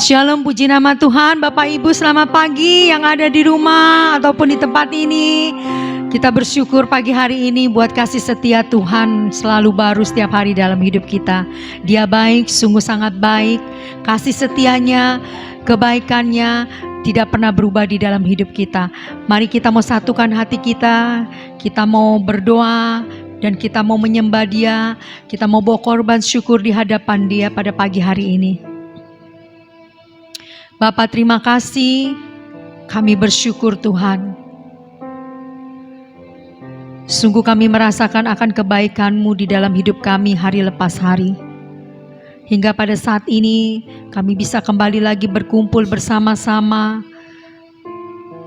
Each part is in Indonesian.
Shalom, puji nama Tuhan. Bapak Ibu selamat pagi yang ada di rumah ataupun di tempat ini. Kita bersyukur pagi hari ini buat kasih setia Tuhan selalu baru setiap hari dalam hidup kita. Dia baik, sungguh sangat baik. Kasih setianya, kebaikannya tidak pernah berubah di dalam hidup kita. Mari kita mau satukan hati kita mau berdoa dan kita mau menyembah Dia. Kita mau bawa korban syukur di hadapan Dia pada pagi hari ini. Bapak, terima kasih, kami bersyukur Tuhan. Sungguh kami merasakan akan kebaikan-Mu di dalam hidup kami hari lepas hari. Hingga pada saat ini kami bisa kembali lagi berkumpul bersama-sama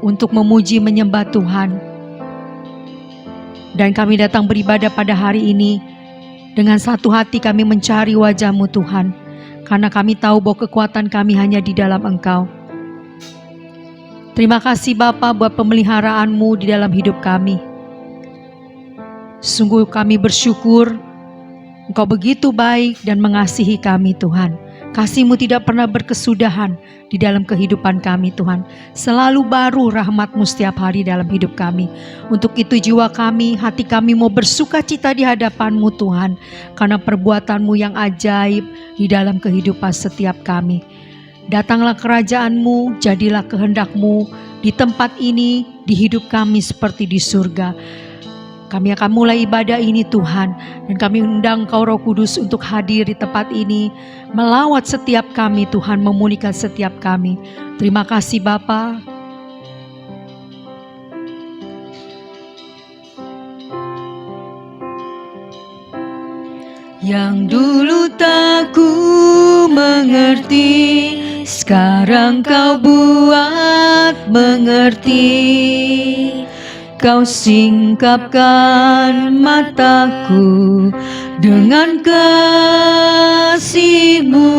untuk memuji menyembah Tuhan. Dan kami datang beribadah pada hari ini dengan satu hati kami mencari wajah-Mu Tuhan. Karena kami tahu bahwa kekuatan kami hanya di dalam Engkau. Terima kasih Bapa buat pemeliharaan-Mu di dalam hidup kami. Sungguh kami bersyukur Engkau begitu baik dan mengasihi kami Tuhan. Kasih-Mu tidak pernah berkesudahan di dalam kehidupan kami Tuhan. Selalu baru rahmat-Mu setiap hari dalam hidup kami. Untuk itu jiwa kami, hati kami mau bersuka cita di hadapan-Mu Tuhan. Karena perbuatan-Mu yang ajaib di dalam kehidupan setiap kami. Datanglah kerajaan-Mu, jadilah kehendak-Mu di tempat ini, di hidup kami seperti di surga. Kami akan mulai ibadah ini Tuhan, dan kami undang Kau Roh Kudus untuk hadir di tempat ini, melawat setiap kami Tuhan, memulihkan setiap kami. Terima kasih Bapa. Yang dulu tak ku mengerti, sekarang Kau buat mengerti. Kau singkapkan mataku dengan kasih-Mu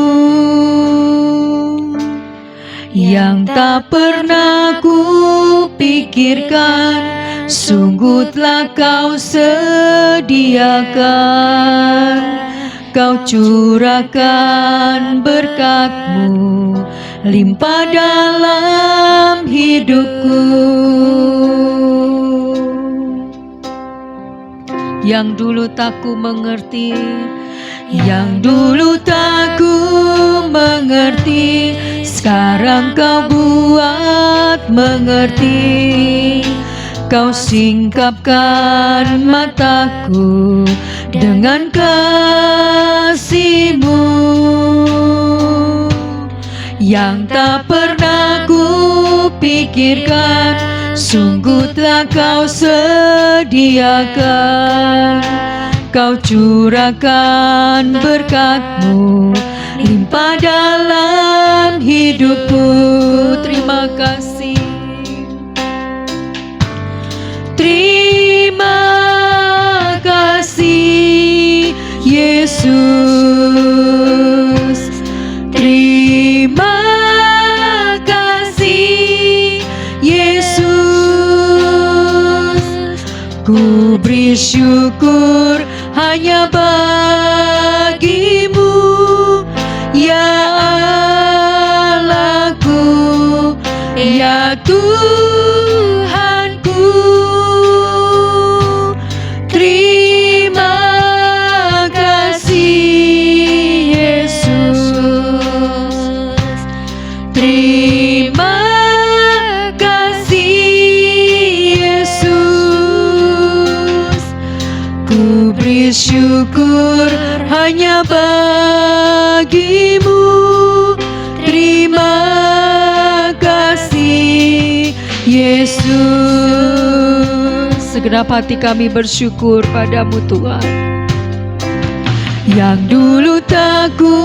yang tak pernah ku pikirkan. Sungguh telah Kau sediakan. Kau curahkan berkat-Mu limpah dalam hidupku. Yang dulu tak ku mengerti, yang dulu tak ku mengerti, sekarang Kau buat mengerti. Kau singkapkan mataku dengan kasih-Mu yang tak pernah ku pikirkan. Sungguh telah Kau sediakan. Kau curahkan berkat-Mu limpah dalam hidupku. Terima kasih. Terima kasih Yesus. Terima kasih Yesus. Ku beri syukur hanya bagi-Mu, ya Allahku, ya Tuhanku. Terima kasih Yesus. Terima kasih Yesus. Ku beri syukur hanya bagi-Mu. Terima kasih Yesus. Segenap hati kami bersyukur pada-Mu Tuhan. Yang dulu tak ku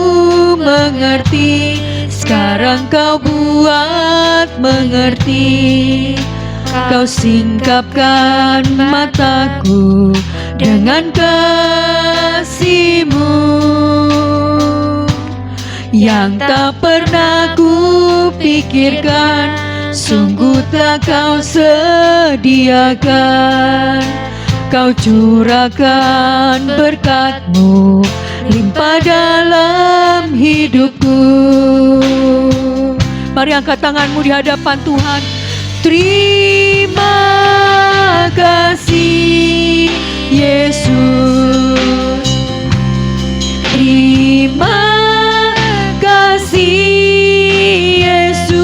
mengerti, sekarang Kau buat mengerti. Kau singkapkan mataku dengan kasih-Mu yang tak pernah ku pikirkan. Sungguh telah Kau sediakan. Kau curahkan berkat-Mu limpah dalam hidupku. Mari angkat tanganmu di hadapan Tuhan. Terima kasih Yesus, terima kasih Yesus.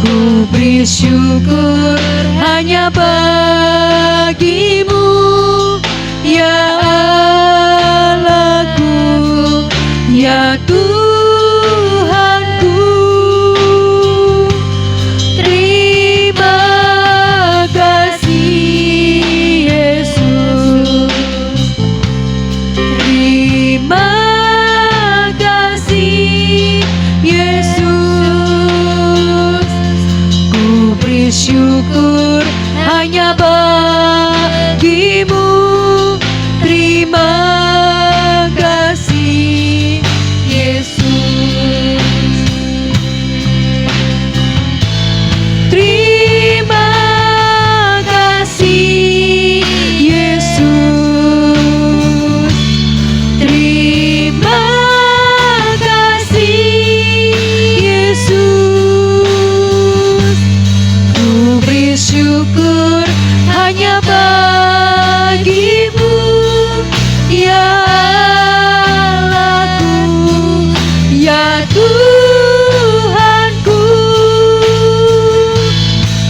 Ku beri syukur hanya bagimu, ya Allahku, ya Tuhanku. Terima kasih Yesus, terima kasih Yesus. Ku beri syukur hanya bagimu, terima kasih Yesus. Terima kasih Yesus, terima kasih Yesus. Ku beri syukur hanya bagimu, ya Allahku, ya Tuhanku.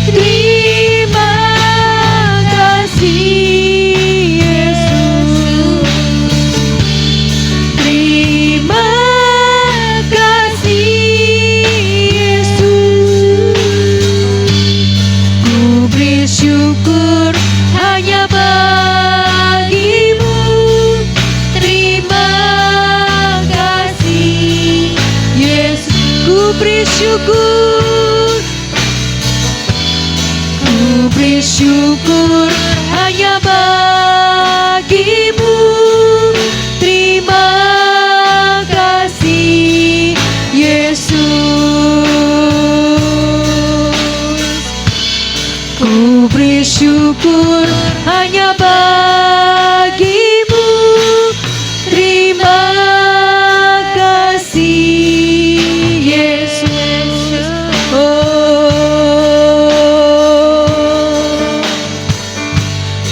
Terima kasih Yesus, terima kasih Yesus. Ku beri syukur hanya bagimu, terima kasih Yesus. Ku beri syukur, ku beri syukur hanya bagimu, terima kasih Yesus. Ku beri syukur hanya bagimu, terima kasih Yesus.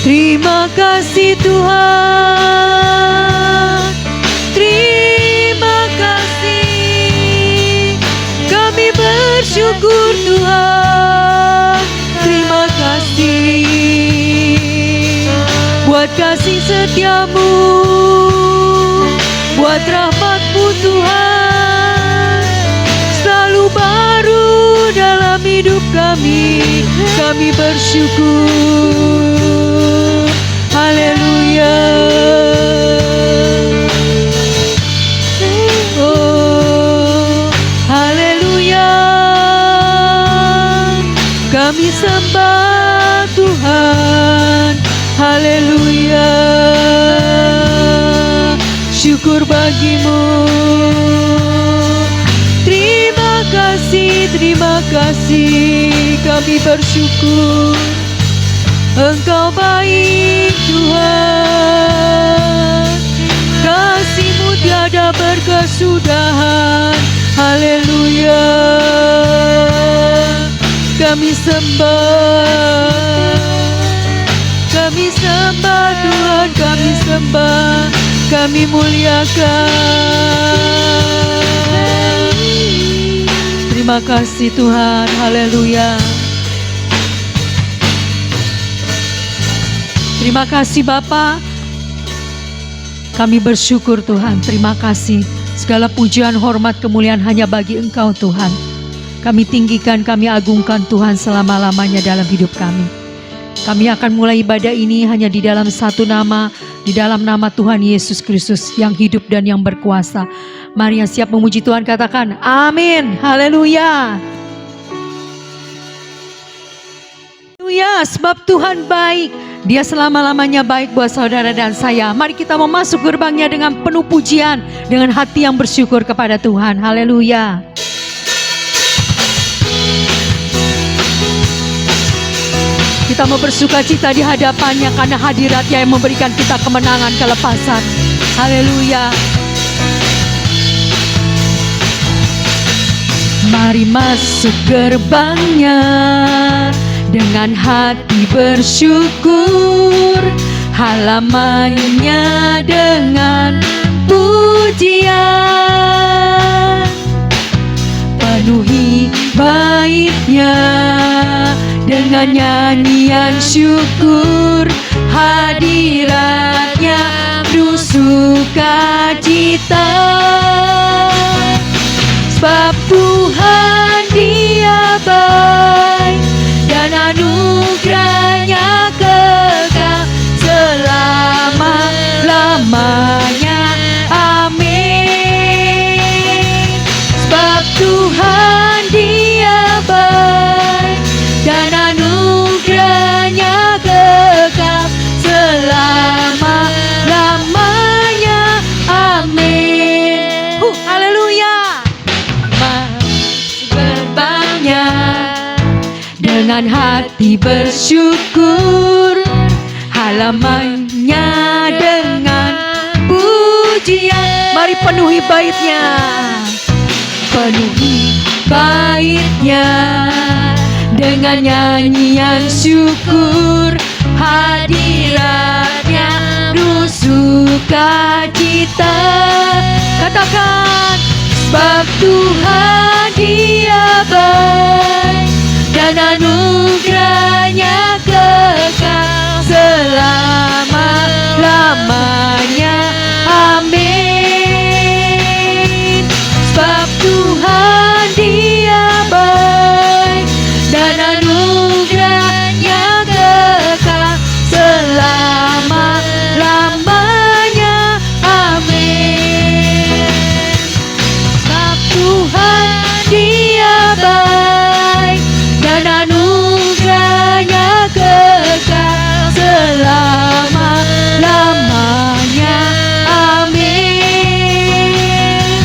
Terima kasih Tuhan, terima kasih. Kami bersyukur Tuhan, terima kasih buat kasih setiamu, buat rahmat-Mu Tuhan, selalu baru dalam hidup kami. Kami bersyukur. Haleluya. Oh, haleluya. Kami sembah Tuhan. Haleluya. Syukur bagimu. Terima kasih, kami bersyukur. Engkau baik Tuhan, kasih-Mu tiada berkesudahan. Haleluya. Kami sembah Tuhan, kami sembah, kami muliakan. Terima kasih Tuhan, haleluya. Terima kasih Bapa. Kami bersyukur Tuhan, terima kasih. Segala pujian, hormat, kemuliaan hanya bagi Engkau Tuhan. Kami tinggikan, kami agungkan Tuhan selama-lamanya dalam hidup kami. Kami akan mulai ibadah ini hanya di dalam satu nama, di dalam nama Tuhan Yesus Kristus yang hidup dan yang berkuasa. Mari yang siap memuji Tuhan katakan amin, haleluya. Haleluya, sebab Tuhan baik. Dia selama-lamanya baik buat saudara dan saya. Mari kita mau masuk gerbangnya dengan penuh pujian, dengan hati yang bersyukur kepada Tuhan. Haleluya. Kita mau bersukacita di hadapannya karena hadiratnya yang memberikan kita kemenangan, kelepasan. Haleluya. Mari masuk gerbangnya dengan hati bersyukur, halamannya dengan pujian. Penuhi baitnya dengan nyanyian syukur, hadiratnya penuh sukacita. Sebab Tuhan Dia baik dan anugerahnya kekal selama-lamanya. Amin. Sebab Tuhan Dia baik dan anugerahnya kekal selama-lamanya. Amin. Haleluya. Gerbangnya dengan hati bersyukur, halamannya dengan pujian. Mari penuhi baitnya, penuhi baitnya dengan nyanyian syukur, hadiratnya penuh sukacita. Katakan, sebab Tuhan Dia baik dan anugerahnya kekal selama-lamanya. Amin. Sebab Tuhan Dia baik dan anugerahnya kekal selama-lamanya. Amin. Sebab Tuhan Dia baik dan anugerahnya kekal selama-lamanya. Amin.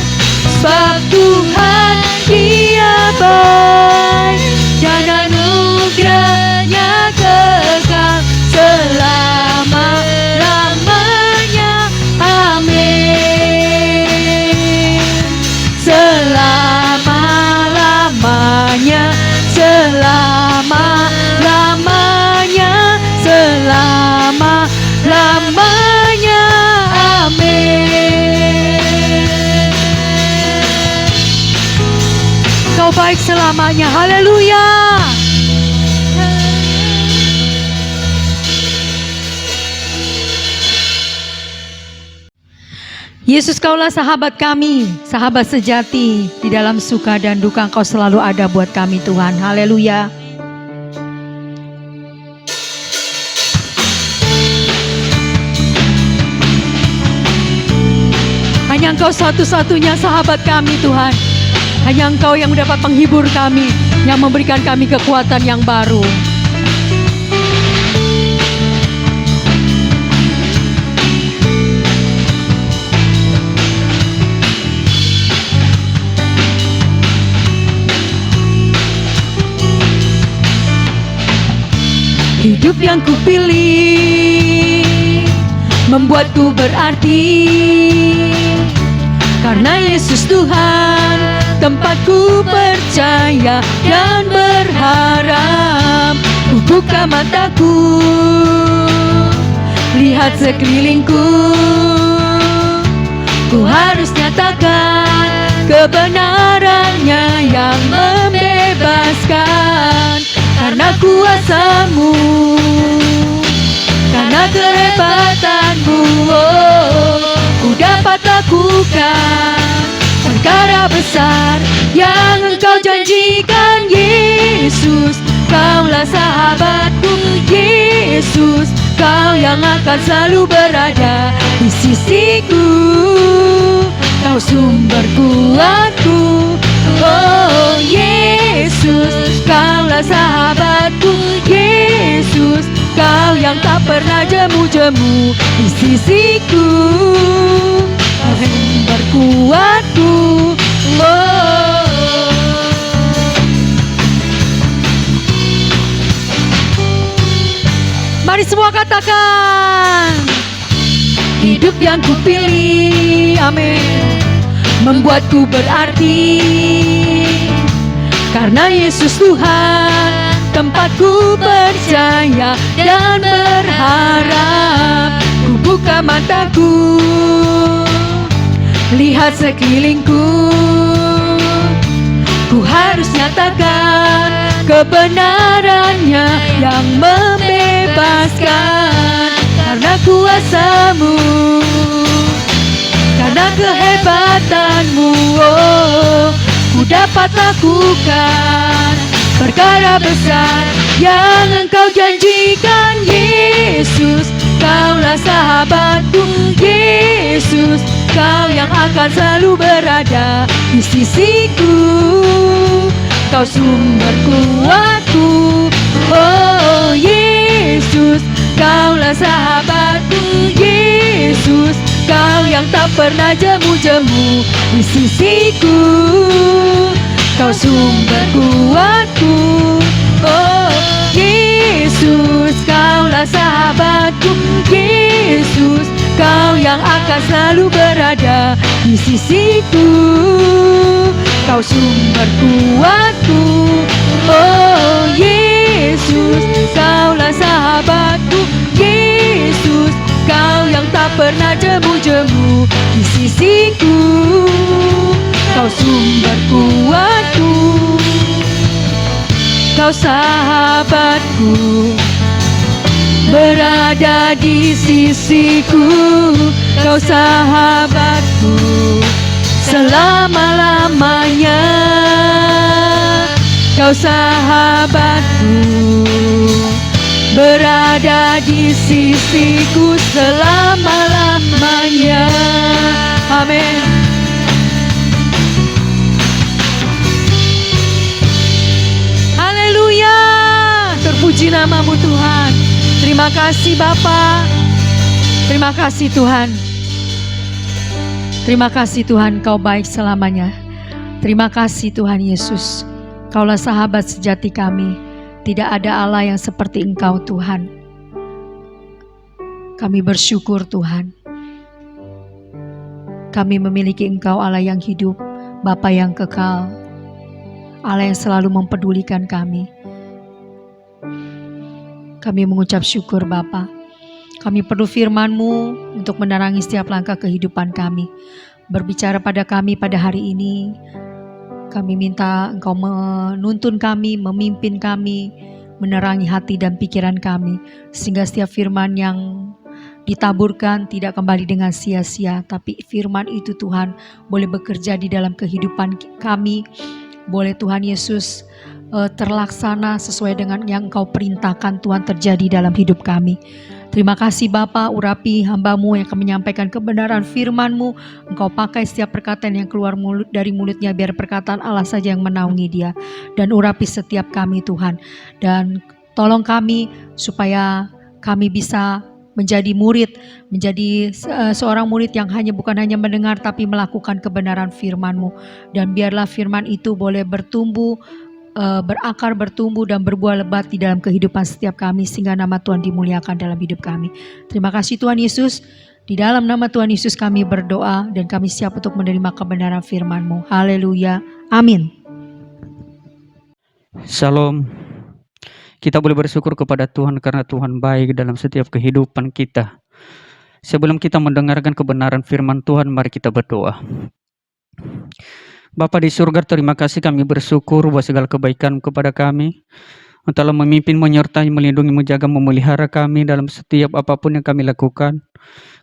Sebab Tuhan Dia baik dan anugerahnya kekal selama-lamanya. Amin. Selama-lamanya, selama-lamanya, selama-lamanya. Amin. Kau baik selamanya. Haleluya. Yesus, Kaulah sahabat kami, sahabat sejati. Di dalam suka dan duka Engkau selalu ada buat kami, Tuhan. Haleluya. Hanya Engkau satu-satunya sahabat kami, Tuhan. Hanya Engkau yang dapat menghibur kami, yang memberikan kami kekuatan yang baru. Hidup yang kupilih membuatku berarti, karena Yesus Tuhan tempatku percaya dan berharap. Ku buka mataku, lihat sekelilingku. Ku harus nyatakan kebenarannya yang membebaskan. Karena kuasa-Mu, karena kehebatan-Mu, ku dapat lakukan perkara besar yang Engkau janjikan. Yesus, Kaulah sahabatku. Yesus, Kau yang akan selalu berada di sisiku. Kau sumber kuatku. Oh Yesus, Kaulah sahabatku. Yesus, Kau yang tak pernah jemu-jemu di sisiku. Kau sumber kuatku. Oh. semua katakan. Hidup yang kupilih, amin, membuatku berarti. Karena Yesus Tuhan, tempatku percaya dan berharap. Ku buka mataku, lihat sekelilingku. Ku harus nyatakan kebenarannya yang membebaskan. Karena kuasa-Mu, karena kehebatan-Mu, oh, ku dapat lakukan perkara besar yang Engkau janjikan. Yesus, Kaulah sahabatku. Yesus, Kau yang akan selalu berada di sisiku. Kau sumber kuatku. Oh Yesus, Kaulah sahabatku. Yesus, Kau yang tak pernah jemu-jemu di sisiku. Kau sumber kuatku. Oh Yesus, Kaulah sahabatku. Yesus, Kau yang akan selalu berada di sisiku. Kau sumber kuatku. Oh Yesus, Kaulah sahabatku. Yesus, Kau yang tak pernah jemu-jemu di sisiku. Kau sumber kuatku. Kau sahabatku, berada di sisiku. Kau sahabatku selama-lamanya. Kau sahabatku, berada di sisiku selama-lamanya. Amin. Haleluya, terpuji nama-Mu Tuhan. Terima kasih Bapa. Terima kasih Tuhan. Terima kasih Tuhan, Kau baik selamanya. Terima kasih Tuhan Yesus. Kaulah sahabat sejati kami. Tidak ada Allah yang seperti Engkau Tuhan. Kami bersyukur Tuhan. Kami memiliki Engkau Allah yang hidup, Bapa yang kekal, Allah yang selalu mempedulikan kami. Kami mengucap syukur Bapa. Kami perlu firman-Mu untuk menerangi setiap langkah kehidupan kami. Berbicara pada kami pada hari ini. Kami minta Engkau menuntun kami, memimpin kami, menerangi hati dan pikiran kami. Sehingga setiap firman yang ditaburkan tidak kembali dengan sia-sia. Tapi firman itu Tuhan boleh bekerja di dalam kehidupan kami. Boleh Tuhan Yesus terlaksana sesuai dengan yang Engkau perintahkan Tuhan terjadi dalam hidup kami. Terima kasih Bapa, urapi hamba-Mu yang akan menyampaikan kebenaran firman-Mu. Engkau pakai setiap perkataan yang keluar dari mulutnya, biar perkataan Allah saja yang menaungi dia. Dan urapi setiap kami Tuhan. Dan tolong kami supaya kami bisa menjadi murid, menjadi seorang murid yang bukan hanya mendengar tapi melakukan kebenaran firman-Mu. Dan biarlah firman itu boleh bertumbuh, berakar, bertumbuh dan berbuah lebat di dalam kehidupan setiap kami, sehingga nama Tuhan dimuliakan dalam hidup kami. Terima kasih Tuhan Yesus. Di dalam nama Tuhan Yesus kami berdoa dan kami siap untuk menerima kebenaran firman-Mu. Haleluya. Amin. Shalom. Kita boleh bersyukur kepada Tuhan karena Tuhan baik dalam setiap kehidupan kita. Sebelum kita mendengarkan kebenaran firman Tuhan, mari kita berdoa. Bapa di surga, terima kasih, kami bersyukur buat segala kebaikan kepada kami. Engkau telah memimpin, menyertai, melindungi, menjaga, memelihara kami dalam setiap apapun yang kami lakukan.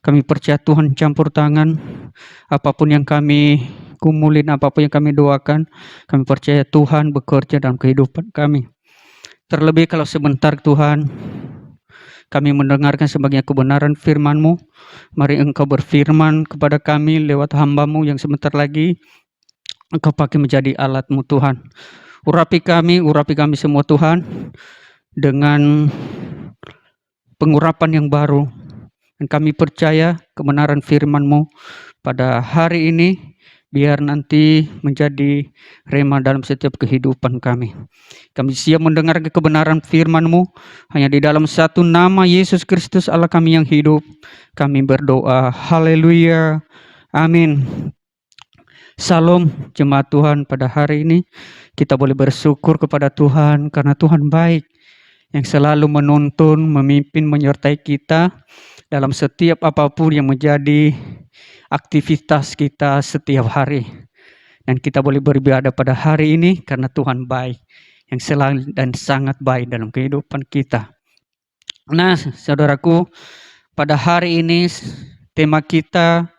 Kami percaya Tuhan campur tangan, apapun yang kami kumulin, apapun yang kami doakan, kami percaya Tuhan bekerja dalam kehidupan kami. Terlebih kalau sebentar Tuhan, kami mendengarkan sebagian kebenaran firman-Mu. Mari Engkau berfirman kepada kami lewat hamba-Mu yang sebentar lagi Engkau pakai menjadi alat-Mu Tuhan. Urapi kami semua Tuhan dengan pengurapan yang baru. Dan kami percaya kebenaran firman-Mu pada hari ini biar nanti menjadi rema dalam setiap kehidupan kami. Kami siap mendengar kebenaran firman-Mu. Hanya di dalam satu nama Yesus Kristus Allah kami yang hidup, kami berdoa. Haleluya. Amin. Salam jemaat Tuhan, pada hari ini kita boleh bersyukur kepada Tuhan karena Tuhan baik yang selalu menuntun, memimpin, menyertai kita dalam setiap apapun yang menjadi aktivitas kita setiap hari. Dan kita boleh beribadah pada hari ini karena Tuhan baik yang selalu dan sangat baik dalam kehidupan kita. Nah, saudaraku, pada hari ini tema kita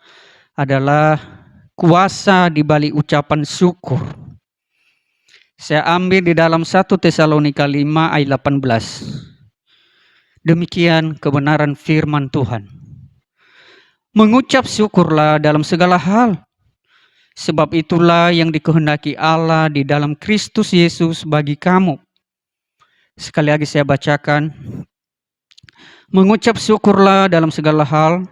adalah kuasa di balik ucapan syukur. Saya ambil di dalam 1 Tesalonika 5 ayat 18. Demikian kebenaran firman Tuhan. Mengucap syukurlah dalam segala hal, sebab itulah yang dikehendaki Allah di dalam Kristus Yesus bagi kamu. Sekali lagi saya bacakan. Mengucap syukurlah dalam segala hal,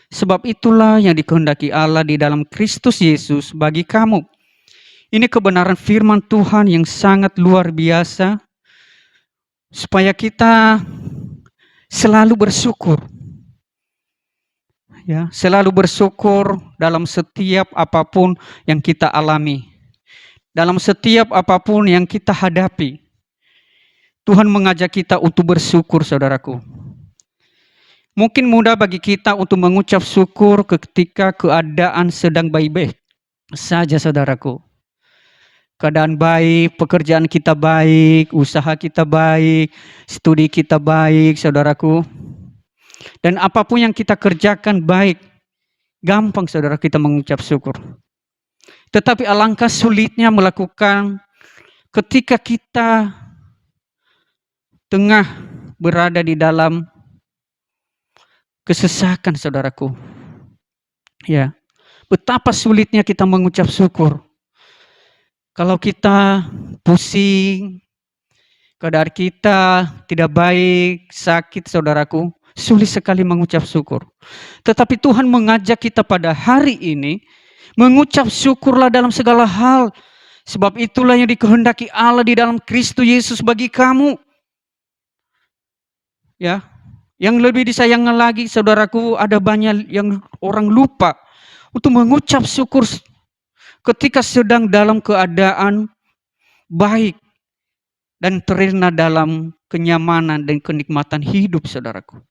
sebab itulah yang dikehendaki Allah di dalam Kristus Yesus bagi kamu. Ini kebenaran firman Tuhan yang sangat luar biasa, supaya kita selalu bersyukur. Ya, selalu bersyukur dalam setiap apapun yang kita alami. Dalam setiap apapun yang kita hadapi. Tuhan mengajak kita untuk bersyukur, saudaraku. Mungkin mudah bagi kita untuk mengucap syukur ketika keadaan sedang baik-baik saja, saudaraku. Keadaan baik, pekerjaan kita baik, usaha kita baik, studi kita baik, saudaraku. Dan apapun yang kita kerjakan baik, gampang saudara kita mengucap syukur. Tetapi alangkah sulitnya melakukan ketika kita tengah berada di dalam kesesakan, saudaraku. Ya, betapa sulitnya kita mengucap syukur. Kalau kita pusing, keadaan kita tidak baik, sakit, saudaraku, sulit sekali mengucap syukur. Tetapi Tuhan mengajak kita pada hari ini mengucap syukurlah dalam segala hal, sebab itulah yang dikehendaki Allah di dalam Kristus Yesus bagi kamu. Ya, yang lebih disayangkan lagi, saudaraku, ada banyak yang orang lupa untuk mengucap syukur ketika sedang dalam keadaan baik dan terlena dalam kenyamanan dan kenikmatan hidup, saudaraku.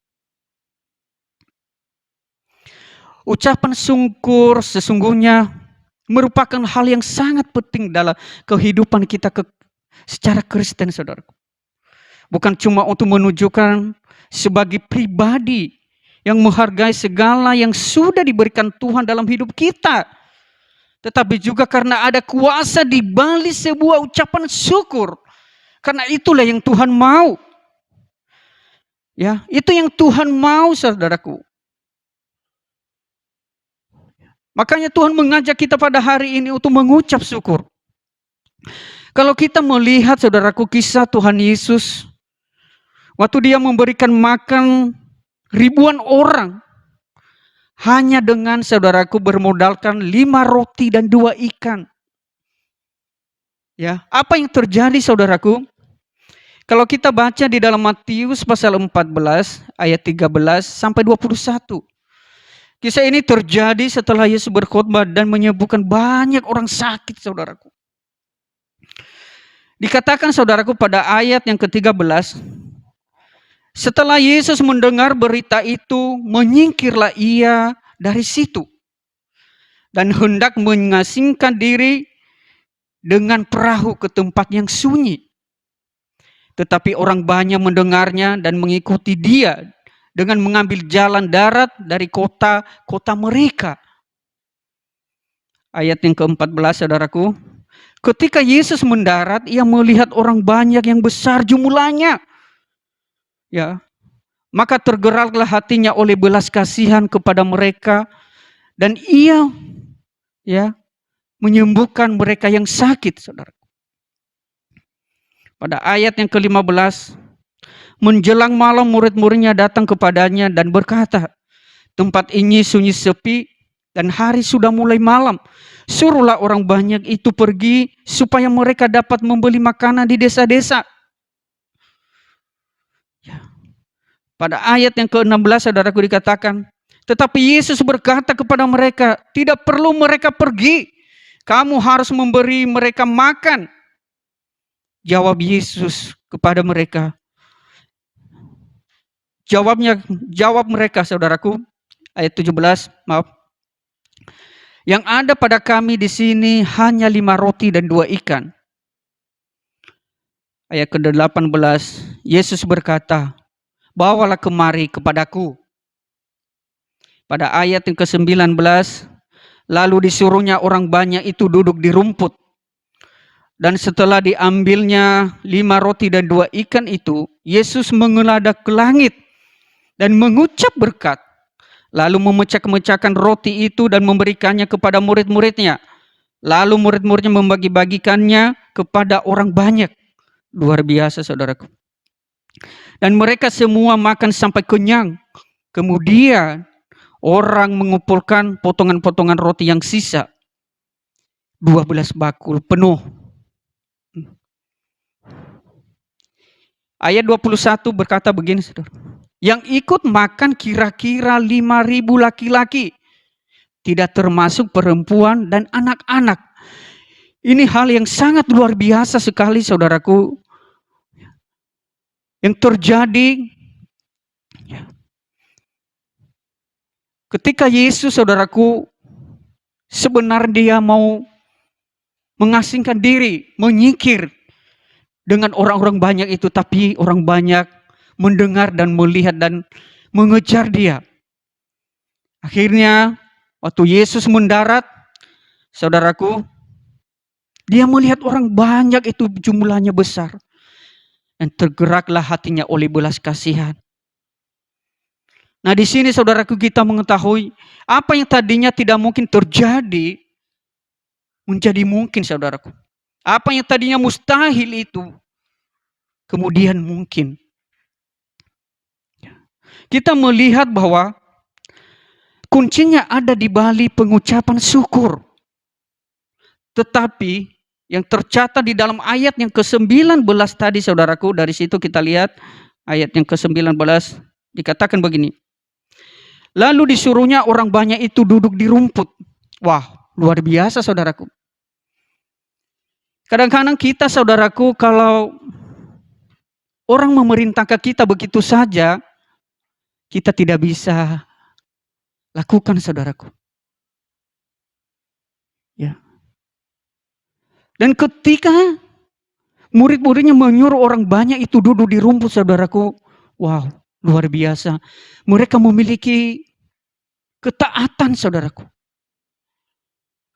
Ucapan syukur sesungguhnya merupakan hal yang sangat penting dalam kehidupan kita secara Kristen, saudaraku. Bukan cuma untuk menunjukkan sebagai pribadi yang menghargai segala yang sudah diberikan Tuhan dalam hidup kita, tetapi juga karena ada kuasa di balik sebuah ucapan syukur. Karena itulah yang Tuhan mau. Ya, itu yang Tuhan mau, saudaraku. Makanya Tuhan mengajak kita pada hari ini untuk mengucap syukur. Kalau kita melihat, saudaraku, kisah Tuhan Yesus, waktu dia memberikan makan ribuan orang, hanya dengan, saudaraku, bermodalkan 5 roti dan 2 ikan. Ya, apa yang terjadi, saudaraku? Kalau kita baca di dalam Matius pasal 14 ayat 13 sampai 21. Kisah ini terjadi setelah Yesus berkhotbah dan menyembuhkan banyak orang sakit, saudaraku. Dikatakan, saudaraku, pada ayat yang ke-13, setelah Yesus mendengar berita itu, menyingkirlah ia dari situ dan hendak mengasingkan diri dengan perahu ke tempat yang sunyi. Tetapi orang banyak mendengarnya dan mengikuti dia dengan mengambil jalan darat dari kota-kota mereka. Ayat yang ke-14, saudaraku. Ketika Yesus mendarat, ia melihat orang banyak yang besar jumlahnya. Ya, maka tergeraklah hatinya oleh belas kasihan kepada mereka, dan ia, ya, menyembuhkan mereka yang sakit, saudara. Pada ayat yang ke-15, menjelang malam murid-muridnya datang kepadanya dan berkata, tempat ini sunyi sepi dan hari sudah mulai malam. Suruhlah orang banyak itu pergi supaya mereka dapat membeli makanan di desa-desa. Pada ayat yang ke-16 saudaraku dikatakan, tetapi Yesus berkata kepada mereka, tidak perlu mereka pergi, kamu harus memberi mereka makan. Jawab Yesus kepada mereka. Jawab mereka saudaraku, ayat 17, maaf. Yang ada pada kami di sini hanya 5 roti dan 2 ikan. Ayat ke-18, Yesus berkata, bawalah kemari kepadaku. Pada ayat yang ke-19, lalu disuruhnya orang banyak itu duduk di rumput. Dan setelah diambilnya 5 roti dan 2 ikan itu, Yesus menghadap ke langit dan mengucap berkat. Lalu memecah-mecahkan roti itu dan memberikannya kepada murid-muridnya. Lalu murid-muridnya membagi-bagikannya kepada orang banyak. Luar biasa saudaraku. Dan mereka semua makan sampai kenyang. Kemudian orang mengumpulkan potongan-potongan roti yang sisa. 12 bakul penuh. Ayat 21 berkata begini saudara. Yang ikut makan kira-kira 5.000 laki-laki. Tidak termasuk perempuan dan anak-anak. Ini hal yang sangat luar biasa sekali saudaraku. Yang terjadi ketika Yesus saudaraku sebenarnya dia mau mengasingkan diri, menyingkir dengan orang-orang banyak itu, tapi orang banyak mendengar dan melihat dan mengejar dia. Akhirnya waktu Yesus mendarat, saudaraku, dia melihat orang banyak itu jumlahnya besar. Dan tergeraklah hatinya oleh belas kasihan. Nah di sini saudaraku kita mengetahui apa yang tadinya tidak mungkin terjadi menjadi mungkin saudaraku. Apa yang tadinya mustahil itu kemudian mungkin. Kita melihat bahwa kuncinya ada di balik pengucapan syukur. Tetapi yang tercatat di dalam ayat yang ke-19 tadi saudaraku, dari situ kita lihat ayat yang ke-19 dikatakan begini. Lalu disuruhnya orang banyak itu duduk di rumput. Wah, luar biasa saudaraku. Kadang-kadang kita saudaraku kalau orang memerintahkan kita begitu saja, kita tidak bisa lakukan saudaraku. Ya. Dan ketika murid-muridnya menyuruh orang banyak itu duduk di rumput saudaraku, wow, luar biasa. Mereka memiliki ketaatan saudaraku.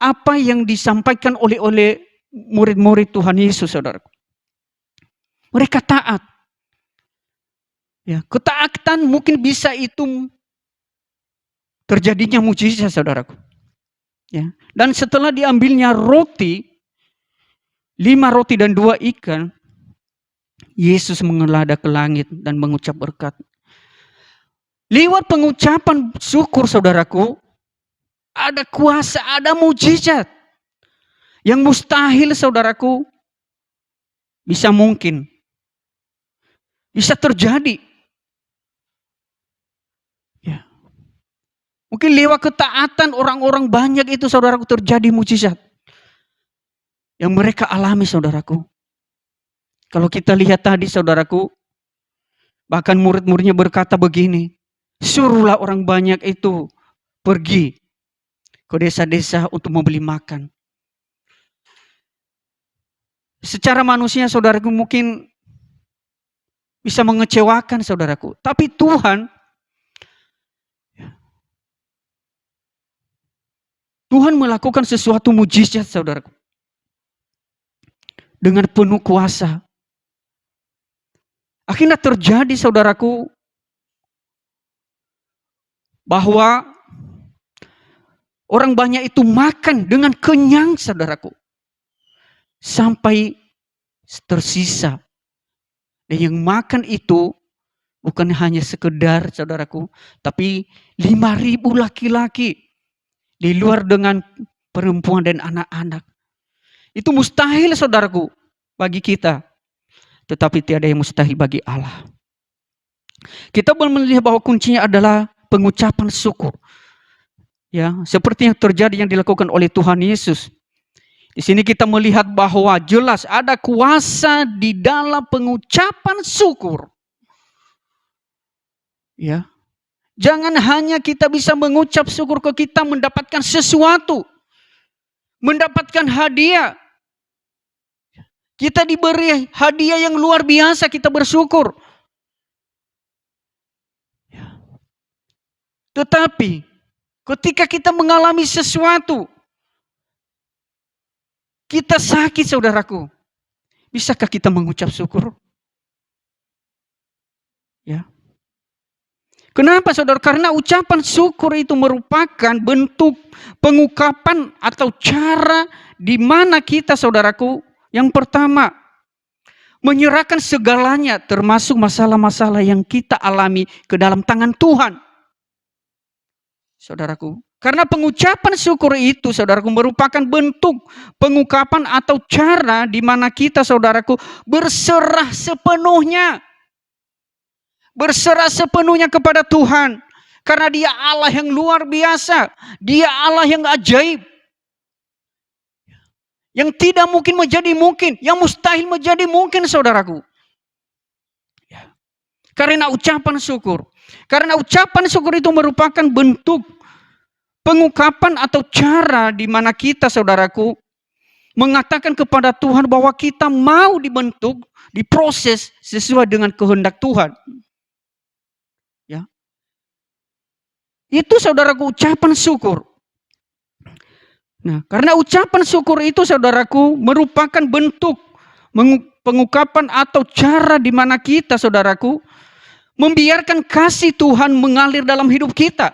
Apa yang disampaikan oleh murid-murid Tuhan Yesus saudaraku. Mereka taat. Ya, ketaatan mungkin bisa itu terjadinya mujizat saudaraku. Ya. Dan setelah diambilnya roti, 5 roti dan 2 ikan, Yesus menghadap ke langit dan mengucap berkat. Lewat pengucapan syukur saudaraku, ada kuasa, ada mujizat. Yang mustahil saudaraku, bisa mungkin. Bisa terjadi. Ya. Mungkin lewat ketaatan orang-orang banyak itu saudaraku terjadi mujizat. Yang mereka alami saudaraku. Kalau kita lihat tadi saudaraku, bahkan murid-muridnya berkata begini, suruhlah orang banyak itu pergi ke desa-desa untuk membeli makan. Secara manusia saudaraku mungkin bisa mengecewakan saudaraku. Tapi Tuhan melakukan sesuatu mujizat saudaraku. Dengan penuh kuasa. Akhirnya terjadi saudaraku bahwa orang banyak itu makan dengan kenyang saudaraku. Sampai tersisa. Dan yang makan itu bukan hanya sekedar saudaraku, tapi 5.000 laki-laki. Di luar dengan perempuan dan anak-anak. Itu mustahil saudaraku bagi kita. Tetapi tiada yang mustahil bagi Allah. Kita boleh melihat bahwa kuncinya adalah pengucapan syukur. Ya, seperti yang terjadi yang dilakukan oleh Tuhan Yesus. Di sini kita melihat bahwa jelas ada kuasa di dalam pengucapan syukur. Ya. Jangan hanya kita bisa mengucap syukur ke kita mendapatkan sesuatu. Mendapatkan hadiah. Kita diberi hadiah yang luar biasa, kita bersyukur. Tetapi ketika kita mengalami sesuatu, kita sakit saudaraku, bisakah kita mengucap syukur? Ya. Kenapa saudara? Karena ucapan syukur itu merupakan bentuk pengungkapan atau cara di mana kita saudaraku, yang pertama, menyerahkan segalanya termasuk masalah-masalah yang kita alami ke dalam tangan Tuhan. Saudaraku, karena pengucapan syukur itu saudaraku merupakan bentuk pengungkapan atau cara di mana kita saudaraku berserah sepenuhnya. Berserah sepenuhnya kepada Tuhan. Karena Dia Allah yang luar biasa. Dia Allah yang ajaib. Yang tidak mungkin menjadi mungkin. Yang mustahil menjadi mungkin saudaraku. Karena ucapan syukur. Karena ucapan syukur itu merupakan bentuk pengungkapan atau cara di mana kita saudaraku mengatakan kepada Tuhan bahwa kita mau dibentuk, diproses sesuai dengan kehendak Tuhan. Ya. Itu saudaraku ucapan syukur. Nah, karena ucapan syukur itu saudaraku merupakan bentuk pengungkapan atau cara di mana kita saudaraku membiarkan kasih Tuhan mengalir dalam hidup kita.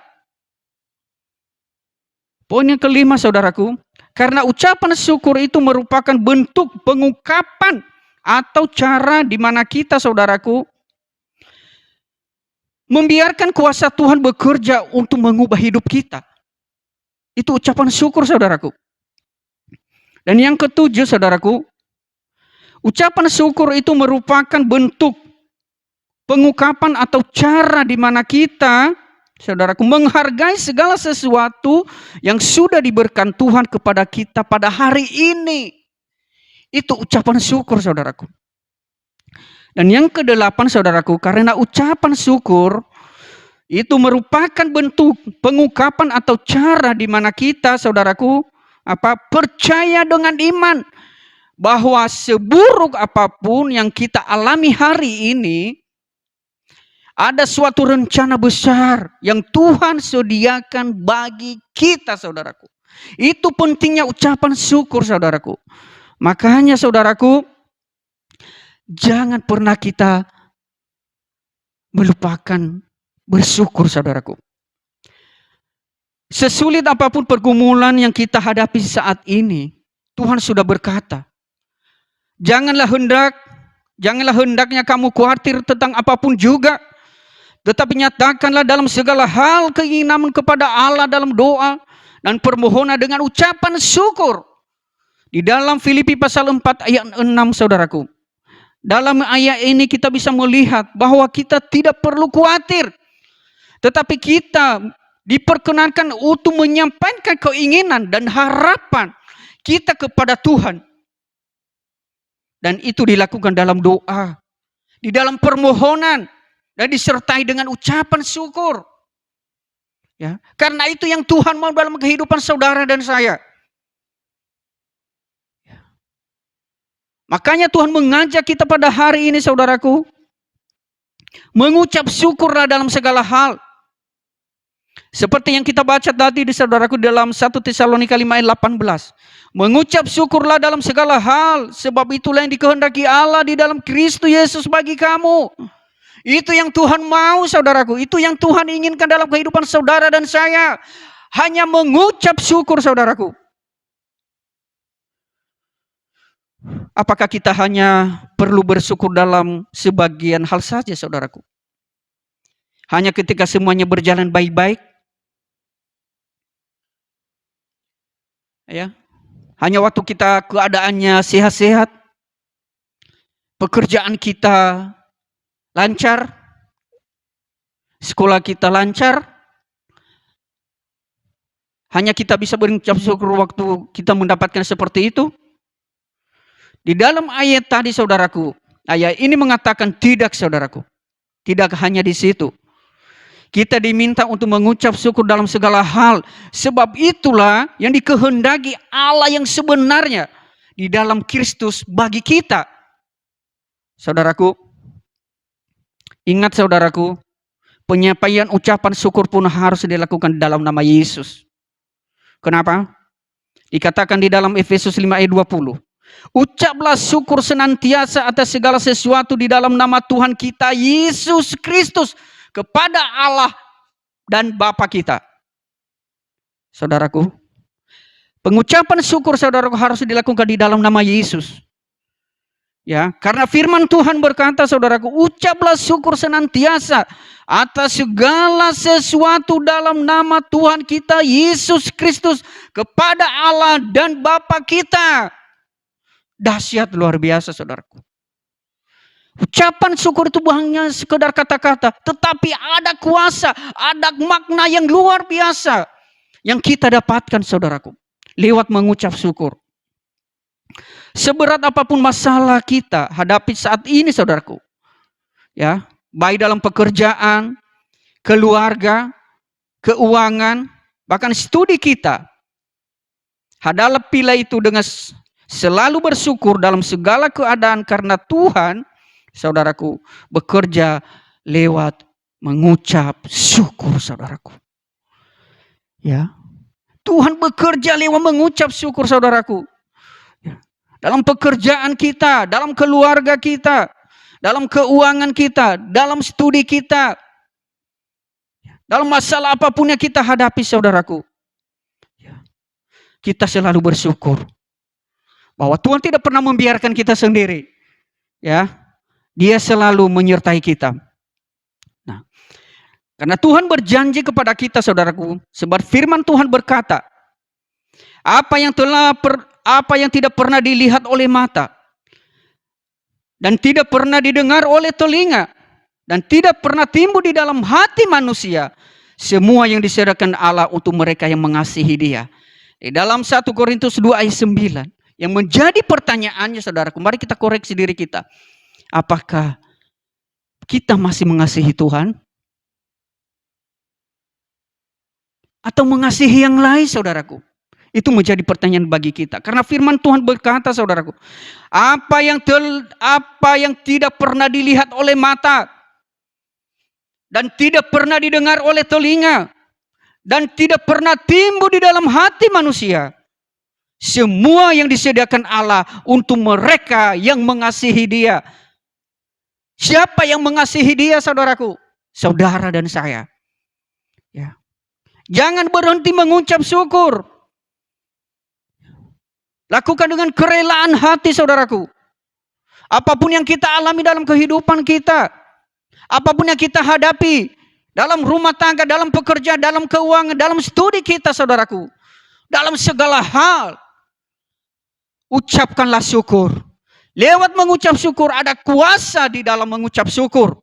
Poin yang kelima saudaraku, karena ucapan syukur itu merupakan bentuk pengungkapan atau cara di mana kita saudaraku membiarkan kuasa Tuhan bekerja untuk mengubah hidup kita. Itu ucapan syukur saudaraku. Dan yang ketujuh saudaraku, ucapan syukur itu merupakan bentuk pengungkapan atau cara di mana kita saudaraku menghargai segala sesuatu yang sudah diberikan Tuhan kepada kita pada hari ini. Itu ucapan syukur saudaraku. Dan yang kedelapan saudaraku, karena ucapan syukur itu merupakan bentuk pengungkapan atau cara di mana kita saudaraku percaya dengan iman bahwa seburuk apapun yang kita alami hari ini ada suatu rencana besar yang Tuhan sediakan bagi kita saudaraku. Itu pentingnya ucapan syukur saudaraku. Makanya saudaraku, jangan pernah kita melupakan bersyukur saudaraku. Sesulit apapun pergumulan yang kita hadapi saat ini, Tuhan sudah berkata, janganlah hendaknya kamu khawatir tentang apapun juga, tetapi nyatakanlah dalam segala hal keinginan kepada Allah dalam doa dan permohonan dengan ucapan syukur. Di dalam Filipi pasal 4 ayat 6 saudaraku. Dalam ayat ini kita bisa melihat bahwa kita tidak perlu khawatir. Tetapi kita diperkenankan untuk menyampaikan keinginan dan harapan kita kepada Tuhan. Dan itu dilakukan dalam doa. Di dalam permohonan. Dan disertai dengan ucapan syukur. Ya, karena itu yang Tuhan mau dalam kehidupan saudara dan saya. Makanya Tuhan mengajak kita pada hari ini saudaraku. Mengucap syukurlah dalam segala hal. Seperti yang kita baca tadi di saudaraku dalam 1 Tesalonika 5 ayat 18. Mengucap syukurlah dalam segala hal. Sebab itulah yang dikehendaki Allah di dalam Kristus Yesus bagi kamu. Itu yang Tuhan mau saudaraku. Itu yang Tuhan inginkan dalam kehidupan saudara dan saya. Hanya mengucap syukur saudaraku. Apakah kita hanya perlu bersyukur dalam sebagian hal saja saudaraku? Hanya ketika semuanya berjalan baik-baik? Ya, hanya waktu kita keadaannya sehat-sehat, pekerjaan kita lancar, sekolah kita lancar, hanya kita bisa berucap syukur waktu kita mendapatkan seperti itu. Di dalam ayat tadi saudaraku, ayat ini mengatakan tidak saudaraku. Tidak hanya di situ. Kita diminta untuk mengucap syukur dalam segala hal. Sebab itulah yang dikehendaki Allah yang sebenarnya di dalam Kristus bagi kita. Saudaraku, ingat saudaraku, penyampaian ucapan syukur pun harus dilakukan dalam nama Yesus. Kenapa? Dikatakan di dalam Efesus 5 ayat 20. Ucaplah syukur senantiasa atas segala sesuatu di dalam nama Tuhan kita Yesus Kristus kepada Allah dan Bapa kita. Saudaraku, pengucapan syukur saudaraku harus dilakukan di dalam nama Yesus. Ya, karena firman Tuhan berkata saudaraku, ucaplah syukur senantiasa atas segala sesuatu dalam nama Tuhan kita Yesus Kristus kepada Allah dan Bapa kita. Dahsyat luar biasa saudaraku. Ucapan syukur itu bukannya sekedar kata-kata, tetapi ada kuasa, ada makna yang luar biasa yang kita dapatkan saudaraku lewat mengucap syukur. Seberat apapun masalah kita hadapi saat ini saudaraku, ya, baik dalam pekerjaan, keluarga, keuangan, bahkan studi kita, hadapilah itu dengan selalu bersyukur dalam segala keadaan karena Tuhan, saudaraku, bekerja lewat mengucap syukur, saudaraku. Ya, Tuhan bekerja lewat mengucap syukur, saudaraku. Ya. Dalam pekerjaan kita, dalam keluarga kita, dalam keuangan kita, dalam studi kita, dalam masalah apapun yang kita hadapi, saudaraku. Ya. Kita selalu bersyukur. Bahwa Tuhan tidak pernah membiarkan kita sendiri. Ya, Dia selalu menyertai kita. Nah, karena Tuhan berjanji kepada kita saudaraku, sebab firman Tuhan berkata, apa yang tidak pernah dilihat oleh mata dan tidak pernah didengar oleh telinga dan tidak pernah timbul di dalam hati manusia, semua yang disediakan Allah untuk mereka yang mengasihi Dia. Di dalam 1 Korintus 2 ayat 9. Yang menjadi pertanyaannya saudaraku, mari kita koreksi diri kita. Apakah kita masih mengasihi Tuhan? Atau mengasihi yang lain saudaraku? Itu menjadi pertanyaan bagi kita. Karena firman Tuhan berkata saudaraku, apa yang tidak pernah dilihat oleh mata dan tidak pernah didengar oleh telinga dan tidak pernah timbul di dalam hati manusia, semua yang disediakan Allah untuk mereka yang mengasihi Dia. Siapa yang mengasihi Dia, saudaraku? Saudara dan saya. Ya. Jangan berhenti mengucap syukur. Lakukan dengan kerelaan hati, saudaraku. Apapun yang kita alami dalam kehidupan kita, apapun yang kita hadapi, dalam rumah tangga, dalam pekerjaan, dalam keuangan, dalam studi kita, saudaraku. Dalam segala hal, ucapkanlah syukur. Lewat mengucap syukur ada kuasa di dalam mengucap syukur.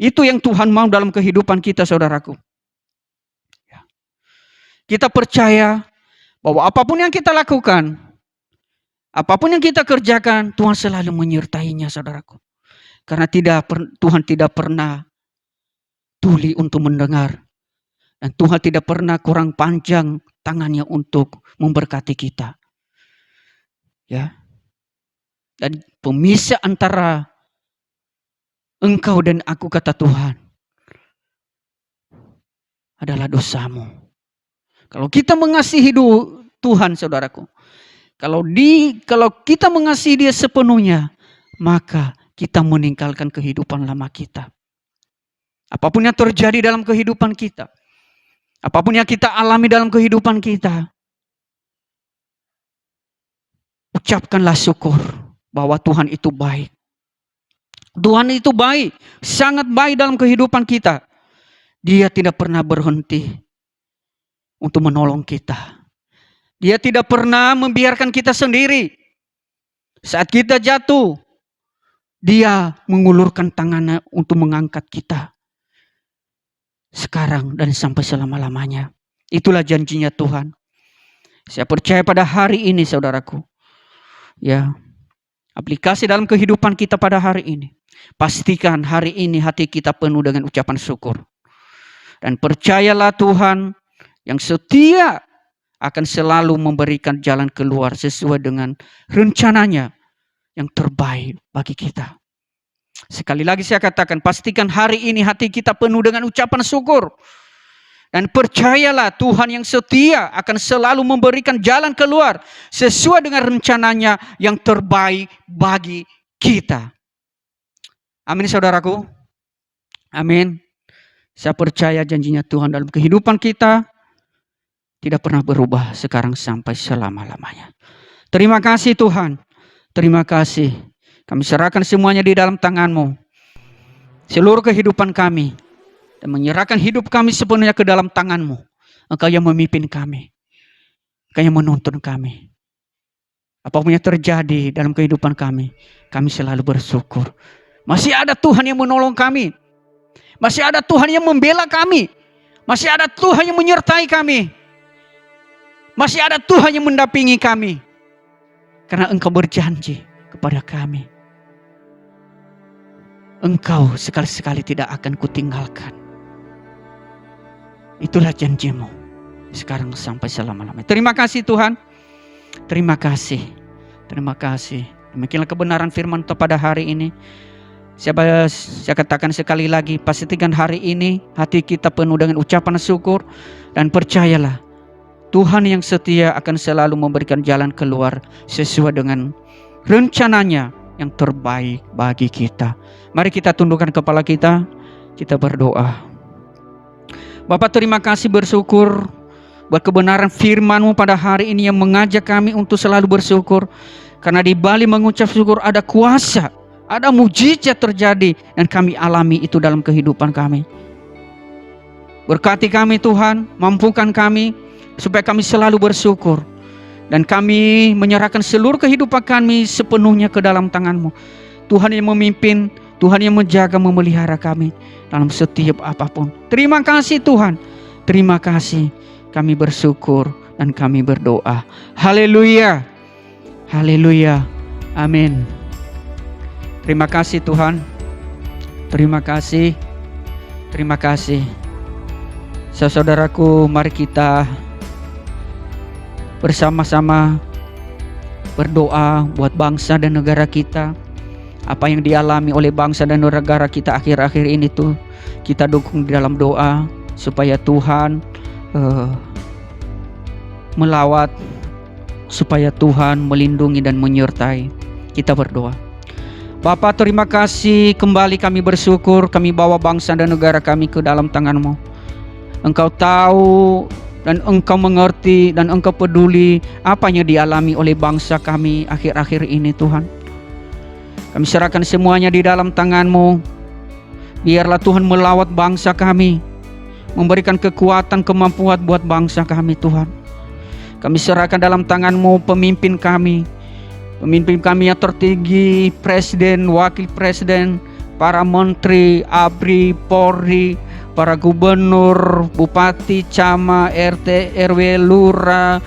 Itu yang Tuhan mau dalam kehidupan kita saudaraku. Kita percaya bahwa apapun yang kita lakukan, apapun yang kita kerjakan, Tuhan selalu menyertainya saudaraku. Karena Tuhan tidak pernah tuli untuk mendengar. Dan Tuhan tidak pernah kurang panjang tangannya untuk memberkati kita. Ya. Dan pemisah antara engkau dan aku kata Tuhan adalah dosamu. Kalau kita mengasihi Tuhan saudaraku, kalau kita mengasihi Dia sepenuhnya, maka kita meninggalkan kehidupan lama kita. Apapun yang terjadi dalam kehidupan kita, apapun yang kita alami dalam kehidupan kita, ucapkanlah syukur bahwa Tuhan itu baik. Tuhan itu baik, sangat baik dalam kehidupan kita. Dia tidak pernah berhenti untuk menolong kita. Dia tidak pernah membiarkan kita sendiri. Saat kita jatuh, Dia mengulurkan tangannya untuk mengangkat kita. Sekarang dan sampai selama-lamanya. Itulah janjinya Tuhan. Saya percaya pada hari ini, saudaraku. Ya, aplikasi dalam kehidupan kita pada hari ini. Pastikan hari ini hati kita penuh dengan ucapan syukur. Dan percayalah Tuhan yang setia akan selalu memberikan jalan keluar sesuai dengan rencananya yang terbaik bagi kita. Sekali lagi saya katakan, pastikan hari ini hati kita penuh dengan ucapan syukur. Dan percayalah Tuhan yang setia akan selalu memberikan jalan keluar sesuai dengan rencananya yang terbaik bagi kita. Amin, saudaraku. Amin. Saya percaya janjinya Tuhan dalam kehidupan kita tidak pernah berubah sekarang sampai selama-lamanya. Terima kasih Tuhan. Terima kasih. Kami serahkan semuanya di dalam tangan-Mu. Seluruh kehidupan kami. Dan menyerahkan hidup kami sepenuhnya ke dalam tangan-Mu. Engkau yang memimpin kami. Engkau yang menuntun kami. Apapun yang terjadi dalam kehidupan kami selalu bersyukur. Masih ada Tuhan yang menolong kami. Masih ada Tuhan yang membela kami. Masih ada Tuhan yang menyertai kami. Masih ada Tuhan yang mendampingi kami. Karena Engkau berjanji kepada kami. Engkau sekali-sekali tidak akan kutinggalkan. Itulah janji-Mu. Sekarang sampai selama-lamanya. Terima kasih Tuhan. Terima kasih. Terima kasih. Demikianlah kebenaran firman Tuhan pada hari ini. Saya katakan sekali lagi, pastikan hari ini hati kita penuh dengan ucapan syukur. Dan percayalah, Tuhan yang setia akan selalu memberikan jalan keluar sesuai dengan rencananya yang terbaik bagi kita. Mari kita tundukkan kepala kita berdoa. Bapa, terima kasih, bersyukur buat kebenaran firman-Mu pada hari ini yang mengajak kami untuk selalu bersyukur. Karena di balik mengucap syukur ada kuasa, ada mujizat terjadi dan kami alami itu dalam kehidupan kami. Berkati kami Tuhan, mampukan kami supaya kami selalu bersyukur. Dan kami menyerahkan seluruh kehidupan kami sepenuhnya ke dalam tangan-Mu. Tuhan yang memimpin, Tuhan yang menjaga, memelihara kami dalam setiap apapun. Terima kasih Tuhan. Terima kasih. Kami bersyukur dan kami berdoa. Haleluya. Haleluya. Amin. Terima kasih Tuhan. Terima kasih. Terima kasih. Saudaraku, mari kita bersama-sama berdoa buat bangsa dan negara kita. Apa yang dialami oleh bangsa dan negara kita akhir-akhir ini tuh kita dukung di dalam doa supaya Tuhan melawat, supaya Tuhan melindungi dan menyertai. Kita berdoa. Bapa, terima kasih, kembali kami bersyukur, kami bawa bangsa dan negara kami ke dalam tangan-Mu. Engkau tahu dan Engkau mengerti dan Engkau peduli apa yang dialami oleh bangsa kami akhir-akhir ini Tuhan. Kami serahkan semuanya di dalam tangan-Mu. Biarlah Tuhan melawat bangsa kami, memberikan kekuatan, kemampuan buat bangsa kami Tuhan. Kami serahkan dalam tangan-Mu pemimpin kami yang tertinggi, presiden, wakil presiden, para menteri, ABRI, Polri, para gubernur, bupati, camat, RT, RW, lurah,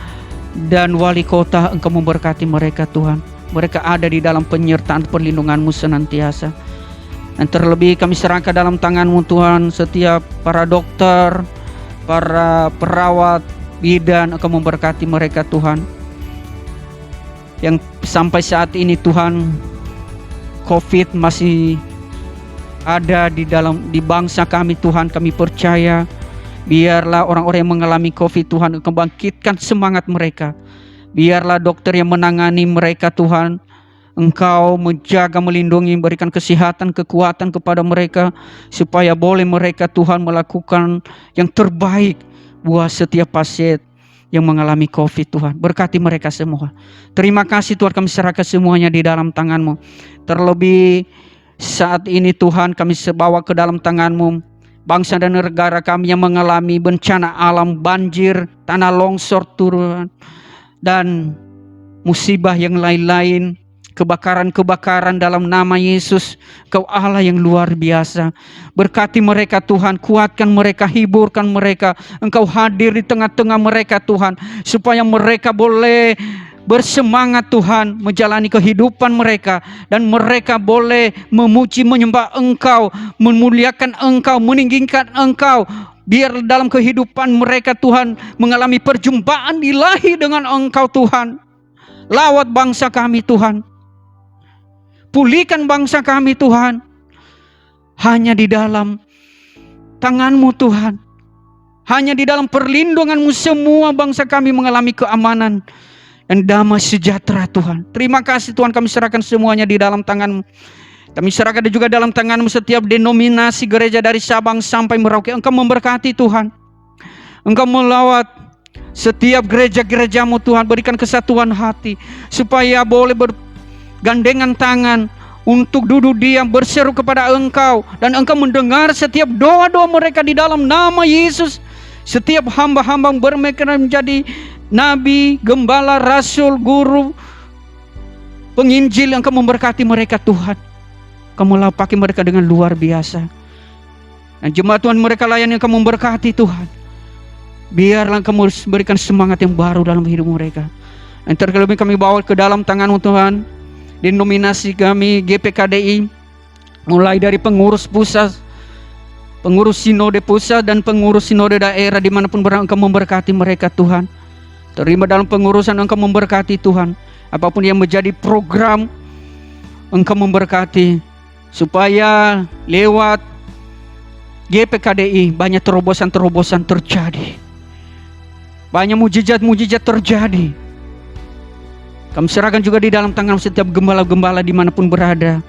dan wali kota. Engkau memberkati mereka Tuhan. Mereka ada di dalam penyertaan perlindungan-Mu senantiasa. Dan terlebih kami serahkan dalam tangan-Mu Tuhan setiap para dokter, para perawat, bidan. Engkau memberkati mereka Tuhan. Yang sampai saat ini Tuhan, COVID masih ada di bangsa kami Tuhan. Kami percaya biarlah orang-orang yang mengalami COVID Tuhan Engkau bangkitkan semangat mereka. Biarlah dokter yang menangani mereka Tuhan, Engkau menjaga, melindungi, berikan kesehatan, kekuatan kepada mereka supaya boleh mereka Tuhan melakukan yang terbaik buat setiap pasien yang mengalami COVID Tuhan. Berkati mereka semua. Terima kasih Tuhan, kami serahkan semuanya di dalam tangan-Mu. Terlebih saat ini Tuhan kami bawa ke dalam tangan-Mu bangsa dan negara kami yang mengalami bencana alam, banjir, tanah longsor turun, dan musibah yang lain-lain, kebakaran-kebakaran. Dalam nama Yesus, Kau Allah yang luar biasa. Berkati mereka Tuhan, kuatkan mereka, hiburkan mereka. Engkau hadir di tengah-tengah mereka Tuhan, supaya mereka boleh bersemangat Tuhan menjalani kehidupan mereka, dan mereka boleh memuji menyembah Engkau, memuliakan Engkau, meninggikan Engkau. Biar dalam kehidupan mereka Tuhan mengalami perjumpaan ilahi dengan Engkau Tuhan. Lawat bangsa kami Tuhan, pulihkan bangsa kami Tuhan. Hanya di dalam tangan-Mu Tuhan, hanya di dalam perlindungan-Mu semua bangsa kami mengalami keamanan dan damai sejahtera Tuhan. Terima kasih Tuhan, kami serahkan semuanya di dalam tangan-Mu. Kami serahkan juga dalam tangan-Mu setiap denominasi gereja dari Sabang sampai Merauke. Engkau memberkati Tuhan. Engkau melawat setiap gereja-gereja-Mu Tuhan. Berikan kesatuan hati, supaya boleh bergandengan tangan untuk duduk diam berseru kepada Engkau, dan Engkau mendengar setiap doa-doa mereka di dalam nama Yesus. Setiap hamba-hamba mereka menjadi nabi, gembala, rasul, guru, penginjil, Engkau memberkati mereka Tuhan. Kamu lapaki mereka dengan luar biasa. Dan jemaat Tuhan mereka layan Engkau memberkati Tuhan. Biarlah Kamu berikan semangat yang baru dalam hidup mereka. Dan terlebih kami bawa ke dalam tangan-Mu Tuhan denominasi kami GPKDI, mulai dari pengurus pusat, pengurus sinode pusat, dan pengurus sinode daerah dimanapun berada. Engkau memberkati mereka Tuhan. Terima dalam pengurusan, Engkau memberkati Tuhan. Apapun yang menjadi program, Engkau memberkati, supaya lewat GPKDI banyak terobosan-terobosan terjadi, banyak mujizat-mujizat terjadi. Kami serahkan juga di dalam tangan setiap gembala-gembala dimanapun berada,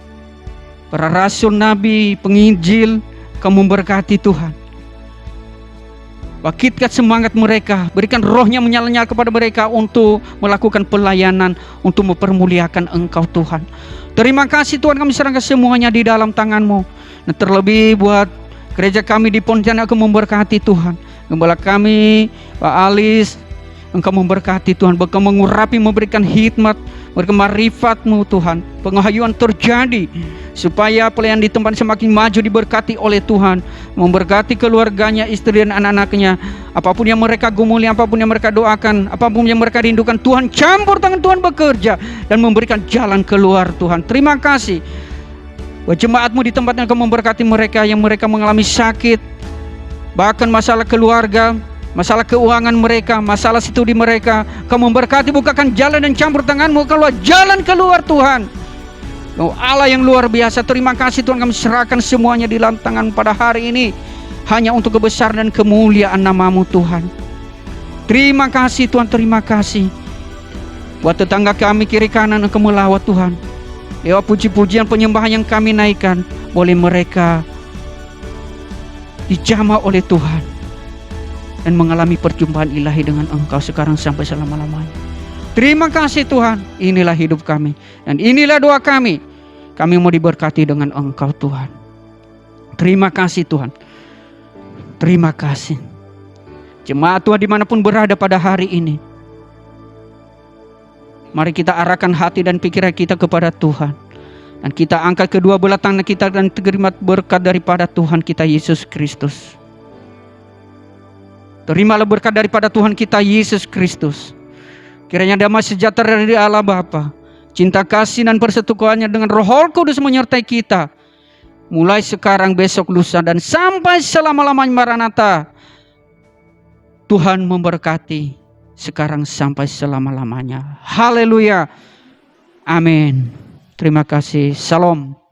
para rasul, nabi, penginjil. Kamu memberkati Tuhan. Bangkitkan semangat mereka, berikan rohnya menyala-nyala kepada mereka untuk melakukan pelayanan, untuk mempermuliakan Engkau Tuhan. Terima kasih Tuhan, kami serahkan semuanya di dalam tangan-Mu. Dan terlebih buat gereja kami di Pontianak, Engkau memberkati Tuhan. Gembala kami Pak Alis, Engkau memberkati Tuhan. Engkau mengurapi, memberikan hikmat, memberikan marifat-Mu Tuhan. Penghayuan terjadi, supaya pelayan di tempat semakin maju, diberkati oleh Tuhan. Memberkati keluarganya, istri dan anak-anaknya. Apapun yang mereka gumuli, apapun yang mereka doakan, apapun yang mereka rindukan, Tuhan campur tangan Tuhan bekerja dan memberikan jalan keluar Tuhan. Terima kasih buat jemaat-Mu di tempat yang Engkau memberkati mereka yang mereka mengalami sakit, bahkan masalah keluarga, masalah keuangan mereka, masalah studi mereka. Kau memberkati, bukakan jalan dan campur tangan-Mu keluar jalan keluar Tuhan. Oh Allah yang luar biasa, terima kasih Tuhan, kami serahkan semuanya di dalam tangan pada hari ini, hanya untuk kebesaran dan kemuliaan nama-Mu Tuhan. Terima kasih Tuhan, terima kasih. Buat tetangga kami kiri kanan, Engkau melawat Tuhan. Lewat puji-pujian penyembahan yang kami naikkan, boleh mereka dijamah oleh Tuhan dan mengalami perjumpaan ilahi dengan Engkau sekarang sampai selama-lamanya. Terima kasih Tuhan, inilah hidup kami dan inilah doa kami. Kami mau diberkati dengan Engkau Tuhan. Terima kasih Tuhan. Terima kasih. Jemaat Tuhan dimanapun berada pada hari ini, mari kita arahkan hati dan pikiran kita kepada Tuhan. Dan kita angkat kedua belah tangan kita dan terima berkat daripada Tuhan kita Yesus Kristus. Terimalah berkat daripada Tuhan kita Yesus Kristus. Kiranya damai sejahtera dari Allah Bapa, cinta kasih dan persekutuannya dengan Roh Kudus menyertai kita, mulai sekarang, besok, lusa, dan sampai selama-lamanya. Maranatha. Tuhan memberkati sekarang sampai selama-lamanya. Haleluya. Amin. Terima kasih. Shalom.